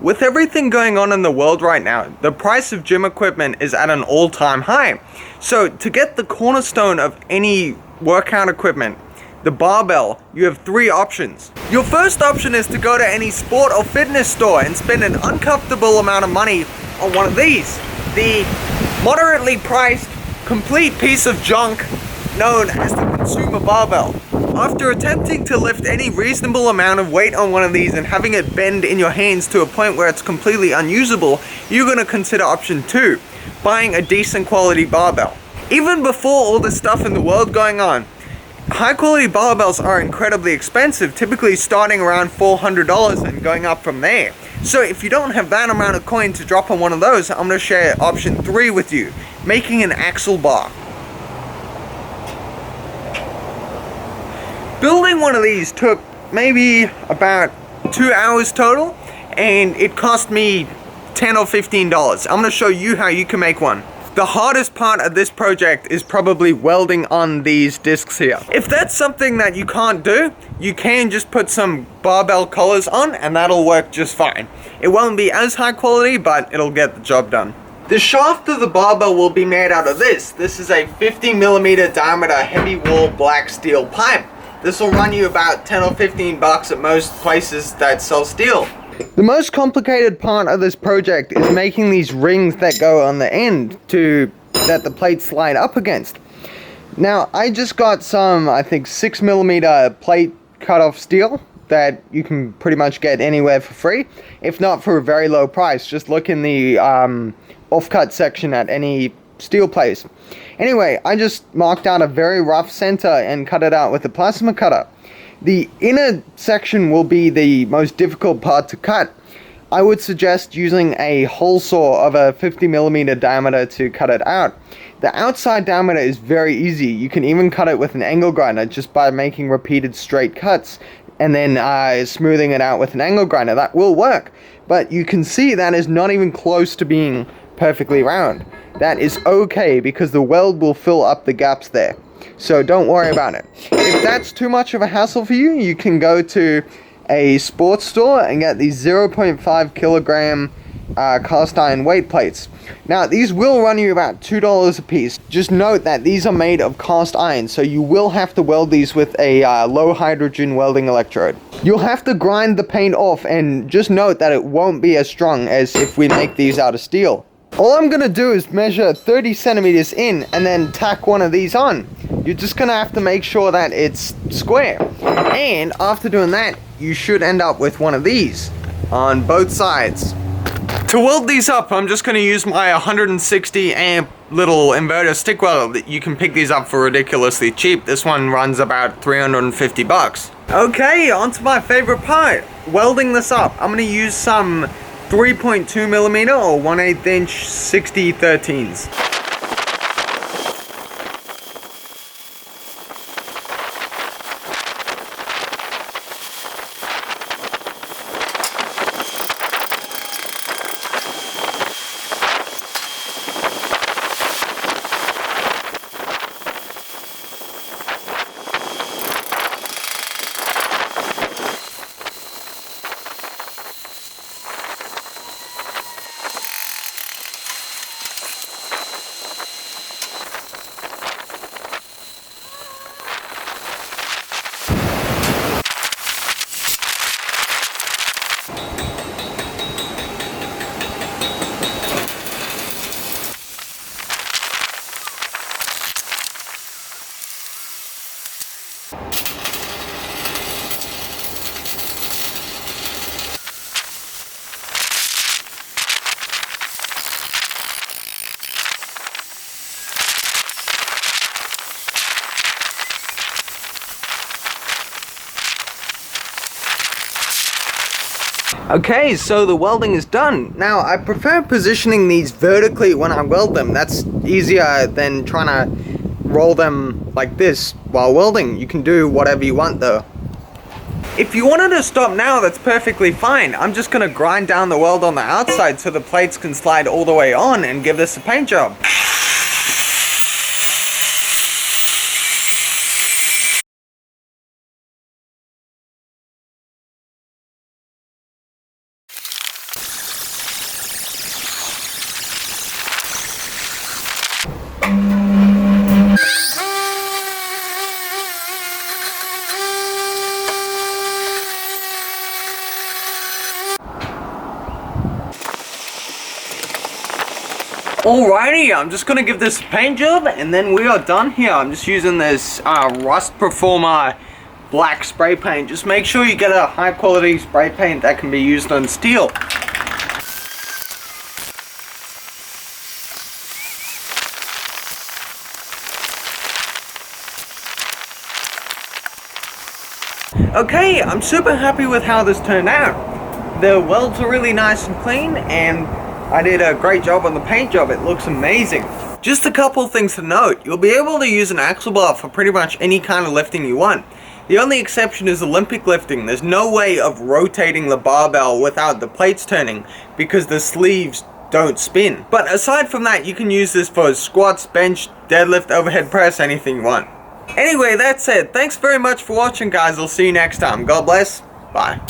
With everything going on in the world right now, the price of gym equipment is at an all-time high. So to get the cornerstone of any workout equipment, the barbell, you have three options. Your first option is to go to any sport or fitness store and spend an uncomfortable amount of money on one of these. The moderately priced, complete piece of junk known as the consumer barbell. After attempting to lift any reasonable amount of weight on one of these and having it bend in your hands to a point where it's completely unusable, you're going to consider option 2, buying a decent quality barbell. Even before all this stuff in the world going on, high quality barbells are incredibly expensive, typically starting around $400 and going up from there. So if you don't have that amount of coin to drop on one of those, I'm going to share option 3 with you, making an axle bar. Building one of these took maybe about 2 hours total, and it cost me $10 or $15. I'm going to show you how you can make one. The hardest part of this project is probably welding on these discs here. If that's something that you can't do, you can just put some barbell collars on and that'll work just fine. It won't be as high quality, but it'll get the job done. The shaft of the barbell will be made out of this. This is a 50mm diameter heavy wall black steel pipe. This will run you about 10 or 15 bucks at most places that sell steel. The most complicated part of this project is making these rings that go on the end that the plates slide up against. Now, I just got some, I think 6mm plate cut off steel that you can pretty much get anywhere for free, if not for a very low price. Just look in the offcut section at any steel place. Anyway, I just marked out a very rough center and cut it out with a plasma cutter. The inner section will be the most difficult part to cut. I would suggest using a hole saw of a 50mm diameter to cut it out. The outside diameter is very easy. You can even cut it with an angle grinder just by making repeated straight cuts and then smoothing it out with an angle grinder. That will work, but you can see that is not even close to being perfectly round. That is okay because the weld will fill up the gaps there. So don't worry about it. If that's too much of a hassle for you, you can go to a sports store and get these 0.5 kilogram cast iron weight plates. Now these will run you about $2 a piece. Just note that these are made of cast iron, so you will have to weld these with a low hydrogen welding electrode. You'll have to grind the paint off, and just note that it won't be as strong as if we make these out of steel. All I'm gonna do is measure 30 centimeters in and then tack one of these on. You're just gonna have to make sure that it's square. And after doing that, you should end up with one of these on both sides. To weld these up, I'm just gonna use my 160 amp little inverter stick welder. You can pick these up for ridiculously cheap. This one runs about 350 bucks. Okay, on to my favorite part, welding this up. I'm gonna use some 3.2mm or 1/8 inch 6013s. Okay, so the welding is done. Now, I prefer positioning these vertically when I weld them. That's easier than trying to roll them like this while welding. You can do whatever you want though. If you wanted to stop now, that's perfectly fine. I'm just gonna grind down the weld on the outside so the plates can slide all the way on and give this a paint job. Alrighty, I'm just gonna give this a paint job and then we are done here. I'm just using this Rust Performer black spray paint. Just make sure you get a high quality spray paint that can be used on steel. Okay, I'm super happy with how this turned out. The welds are really nice and clean, and I did a great job on the paint job. It looks amazing. Just a couple things to note. You'll be able to use an axle bar for pretty much any kind of lifting you want. The only exception is Olympic lifting. There's no way of rotating the barbell without the plates turning because the sleeves don't spin. But aside from that, you can use this for squats, bench, deadlift, overhead press, anything you want. Anyway, that's it. Thanks very much for watching, guys. I'll see you next time. God bless. Bye.